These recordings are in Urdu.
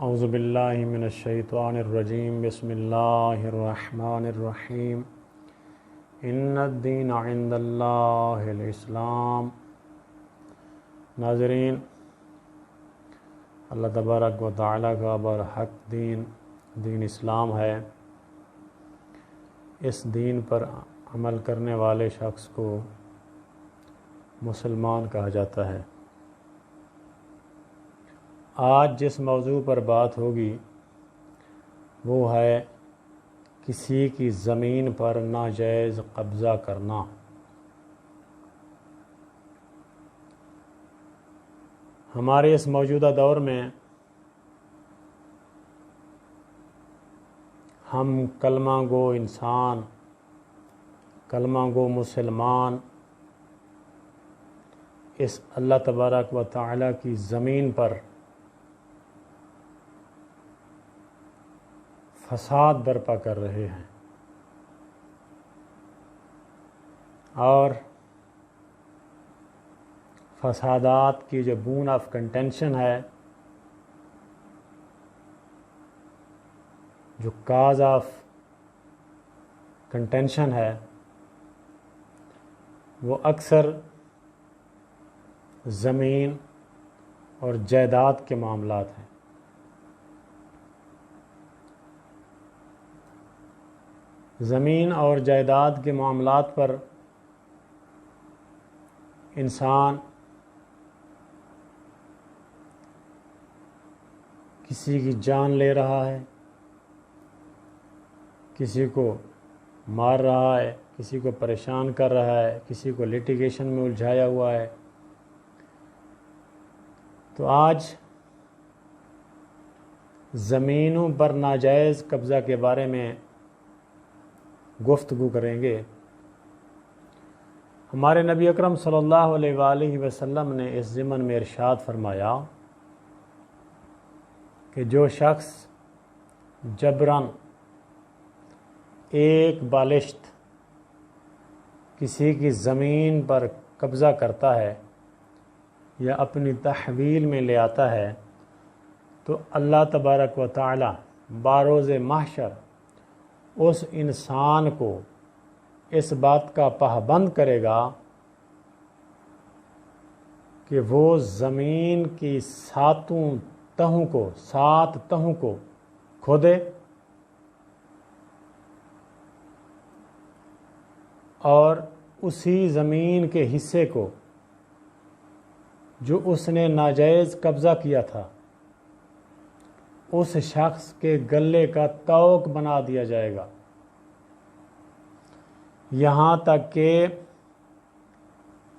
اعوذ باللہ من الشیطان الرجیم بسم اللہ الرحمن الرحیم ان الدین عند اللہ الاسلام۔ ناظرین، اللہ تبارک و تعالیٰ کا برحق دین اسلام ہے۔ اس دین پر عمل کرنے والے شخص کو مسلمان کہا جاتا ہے۔ آج جس موضوع پر بات ہوگی وہ ہے کسی کی زمین پر ناجائز قبضہ کرنا۔ ہمارے اس موجودہ دور میں ہم کلمہ گو انسان، کلمہ گو مسلمان اس اللہ تبارک و تعالیٰ کی زمین پر فساد برپا کر رہے ہیں، اور فسادات کی جو بون آف کنٹینشن ہے، جو کاز آف کنٹینشن ہے، وہ اکثر زمین اور جائیداد کے معاملات ہیں۔ زمین اور جائیداد کے معاملات پر انسان کسی کی جان لے رہا ہے، کسی کو مار رہا ہے، کسی کو پریشان کر رہا ہے، کسی کو لیٹیگیشن میں الجھایا ہوا ہے۔ تو آج زمینوں پر ناجائز قبضہ کے بارے میں گفتگو کریں گے۔ ہمارے نبی اکرم صلی اللہ علیہ وآلہ وسلم نے اس ضمن میں ارشاد فرمایا کہ جو شخص جبراً ایک بالشت کسی کی زمین پر قبضہ کرتا ہے یا اپنی تحویل میں لے آتا ہے تو اللہ تبارک و تعالی بروز محشر اس انسان کو اس بات کا پابند کرے گا کہ وہ زمین کی سات تہوں کو کھودے اور اسی زمین کے حصے کو جو اس نے ناجائز قبضہ کیا تھا اس شخص کے گلے کا طوق بنا دیا جائے گا، یہاں تک کہ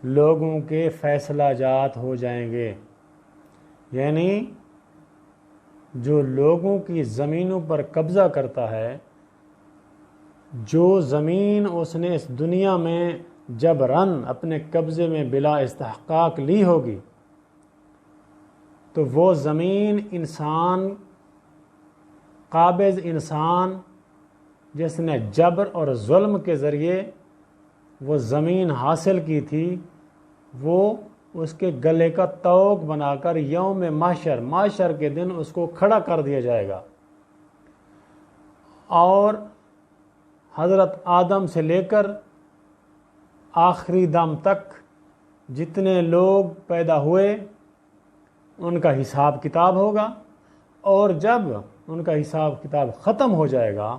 لوگوں کے فیصلہ جات ہو جائیں گے۔ یعنی جو لوگوں کی زمینوں پر قبضہ کرتا ہے، جو زمین اس نے اس دنیا میں جبراً اپنے قبضے میں بلا استحقاق لی ہوگی، تو وہ زمین انسان، قابض انسان جس نے جبر اور ظلم کے ذریعے وہ زمین حاصل کی تھی، وہ اس کے گلے کا طوق بنا کر یوم معاشر کے دن اس کو کھڑا کر دیا جائے گا، اور حضرت آدم سے لے کر آخری دم تک جتنے لوگ پیدا ہوئے ان کا حساب کتاب ہوگا، اور جب ان کا حساب کتاب ختم ہو جائے گا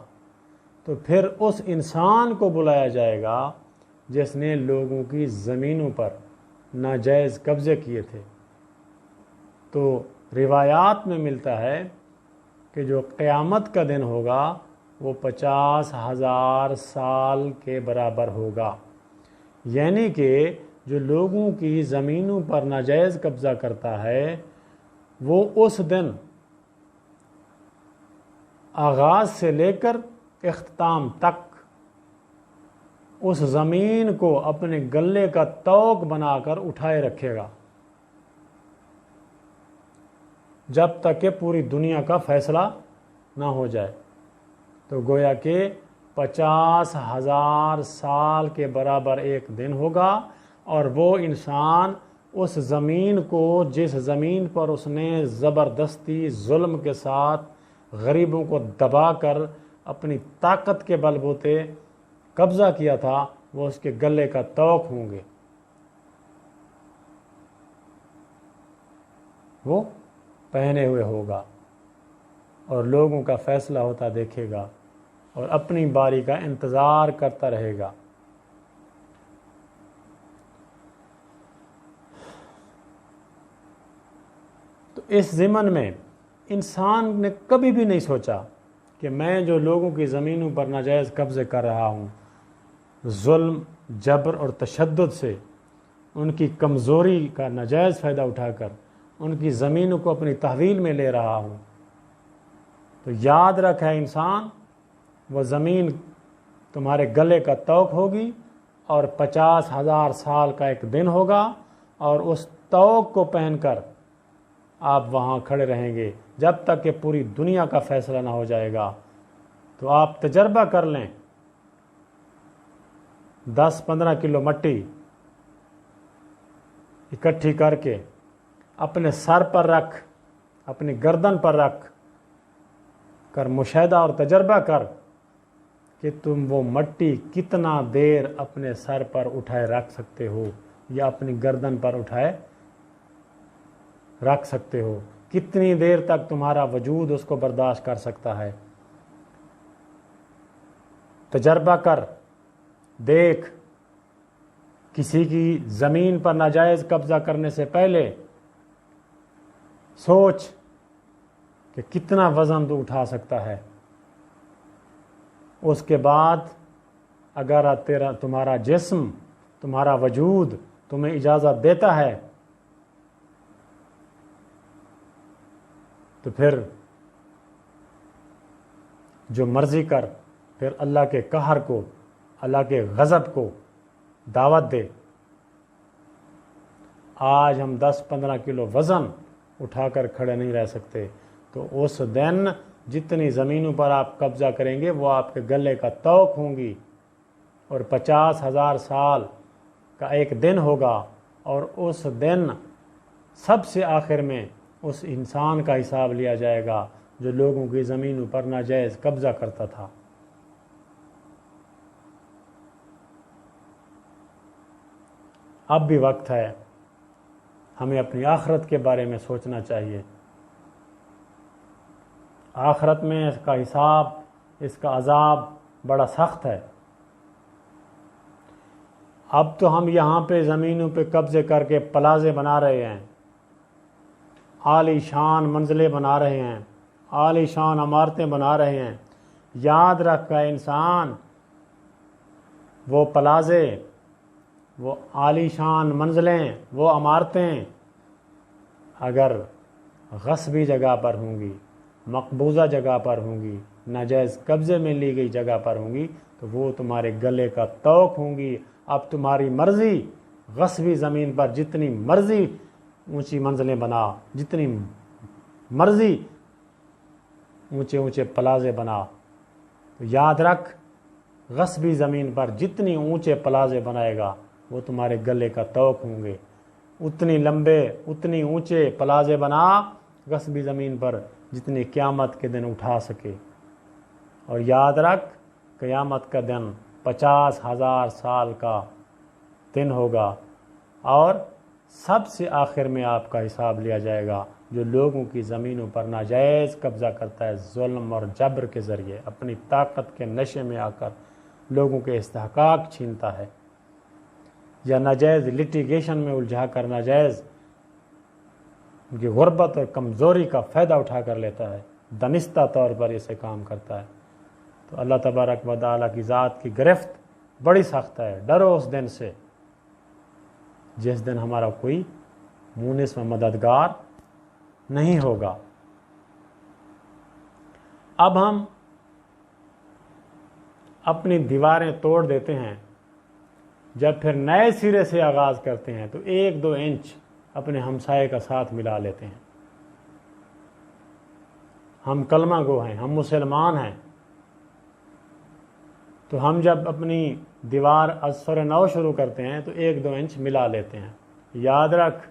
تو پھر اس انسان کو بلایا جائے گا جس نے لوگوں کی زمینوں پر ناجائز قبضے کیے تھے۔ تو روایات میں ملتا ہے کہ جو قیامت کا دن ہوگا وہ 50,000 سال کے برابر ہوگا، یعنی کہ جو لوگوں کی زمینوں پر ناجائز قبضہ کرتا ہے وہ اس دن آغاز سے لے کر اختتام تک اس زمین کو اپنے گلے کا طوق بنا کر اٹھائے رکھے گا جب تک کہ پوری دنیا کا فیصلہ نہ ہو جائے۔ تو گویا کہ 50,000 سال کے برابر ایک دن ہوگا، اور وہ انسان اس زمین کو جس زمین پر اس نے زبردستی ظلم کے ساتھ غریبوں کو دبا کر اپنی طاقت کے بل بوتے قبضہ کیا تھا، وہ اس کے گلے کا طوق ہوں گے، وہ پہنے ہوئے ہوگا اور لوگوں کا فیصلہ ہوتا دیکھے گا اور اپنی باری کا انتظار کرتا رہے گا۔ تو اس ضمن میں انسان نے کبھی بھی نہیں سوچا کہ میں جو لوگوں کی زمینوں پر ناجائز قبضے کر رہا ہوں، ظلم، جبر اور تشدد سے ان کی کمزوری کا ناجائز فائدہ اٹھا کر ان کی زمینوں کو اپنی تحویل میں لے رہا ہوں، تو یاد رکھے انسان، وہ زمین تمہارے گلے کا طوق ہوگی اور 50,000 سال کا ایک دن ہوگا، اور اس طوق کو پہن کر آپ وہاں کھڑے رہیں گے جب تک کہ پوری دنیا کا فیصلہ نہ ہو جائے گا۔ تو آپ تجربہ کر لیں، 10-15 کلو مٹی اکٹھی کر کے اپنے سر پر رکھ، اپنی گردن پر رکھ کر مشاہدہ اور تجربہ کر کہ تم وہ مٹی کتنا دیر اپنے سر پر اٹھائے رکھ سکتے ہو یا اپنی گردن پر اٹھائے رکھ سکتے ہو، کتنی دیر تک تمہارا وجود اس کو برداشت کر سکتا ہے۔ تجربہ کر، دیکھ، کسی کی زمین پر ناجائز قبضہ کرنے سے پہلے سوچ کہ کتنا وزن تو اٹھا سکتا ہے۔ اس کے بعد اگر تمہارا جسم، تمہارا وجود تمہیں اجازت دیتا ہے تو پھر جو مرضی کر، پھر اللہ کے قہر کو، اللہ کے غضب کو دعوت دے۔ آج ہم 10-15 کلو وزن اٹھا کر کھڑے نہیں رہ سکتے، تو اس دن جتنی زمینوں پر آپ قبضہ کریں گے وہ آپ کے گلے کا طوق ہوں گی، اور 50,000 سال کا ایک دن ہوگا، اور اس دن سب سے آخر میں اس انسان کا حساب لیا جائے گا جو لوگوں کی زمینوں پر ناجائز قبضہ کرتا تھا۔ اب بھی وقت ہے، ہمیں اپنی آخرت کے بارے میں سوچنا چاہیے۔ آخرت میں اس کا حساب، اس کا عذاب بڑا سخت ہے۔ اب تو ہم یہاں پہ زمینوں پہ قبضے کر کے پلازے بنا رہے ہیں، عالی شان منزلیں بنا رہے ہیں، عالی شان عمارتیں بنا رہے ہیں۔ یاد رکھا انسان، وہ پلازے، وہ عالی شان منزلیں، وہ عمارتیں اگر غصبی جگہ پر ہوں گی، مقبوضہ جگہ پر ہوں گی، ناجائز قبضے میں لی گئی جگہ پر ہوں گی، تو وہ تمہارے گلے کا طوق ہوں گی۔ اب تمہاری مرضی غصبی زمین پر جتنی مرضی اونچی منزلیں بنا، جتنی مرضی اونچے اونچے پلازے بنا، تو یاد رکھ، غصبی زمین پر جتنی اونچے پلازے بنائے گا وہ تمہارے گلے کا طوق ہوں گے۔ اتنی لمبے، اتنی اونچے پلازے بنا غصبی زمین پر جتنی قیامت کے دن اٹھا سکے، اور یاد رکھ قیامت کا دن 50,000 سال کا دن ہوگا، اور سب سے آخر میں آپ کا حساب لیا جائے گا جو لوگوں کی زمینوں پر ناجائز قبضہ کرتا ہے، ظلم اور جبر کے ذریعے اپنی طاقت کے نشے میں آ کر لوگوں کے استحقاق چھینتا ہے، یا ناجائز لٹیگیشن میں الجھا کر ناجائز ان کی غربت اور کمزوری کا فائدہ اٹھا کر لیتا ہے، دانستہ طور پر اسے کام کرتا ہے۔ تو اللہ تبارک و تعالیٰ کی ذات کی گرفت بڑی سخت ہے۔ ڈرو اس دن سے جس دن ہمارا کوئی مونس و مددگار نہیں ہوگا۔ اب ہم اپنی دیواریں توڑ دیتے ہیں، جب پھر نئے سرے سے آغاز کرتے ہیں تو 1-2 انچ اپنے ہمسائے کا ساتھ ملا لیتے ہیں۔ ہم کلمہ گو ہیں، ہم مسلمان ہیں، تو ہم جب اپنی دیوار از سر نو شروع کرتے ہیں تو 1-2 انچ ملا لیتے ہیں۔ یاد رکھ،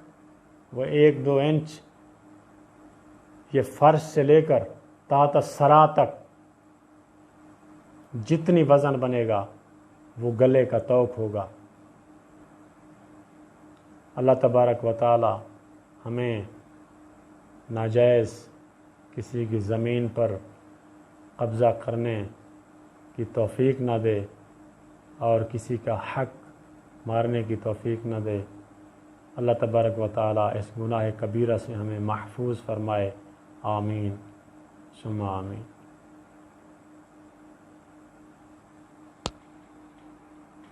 وہ 1-2 انچ یہ فرش سے لے کر تحت الثری تک جتنی وزن بنے گا وہ گلے کا طوق ہوگا۔ اللہ تبارک و تعالی ہمیں ناجائز کسی کی زمین پر قبضہ کرنے کی توفیق نہ دے اور کسی کا حق مارنے کی توفیق نہ دے۔ اللہ تبارک و تعالی اس گناہ کبیرہ سے ہمیں محفوظ فرمائے۔ آمین ثم آمین۔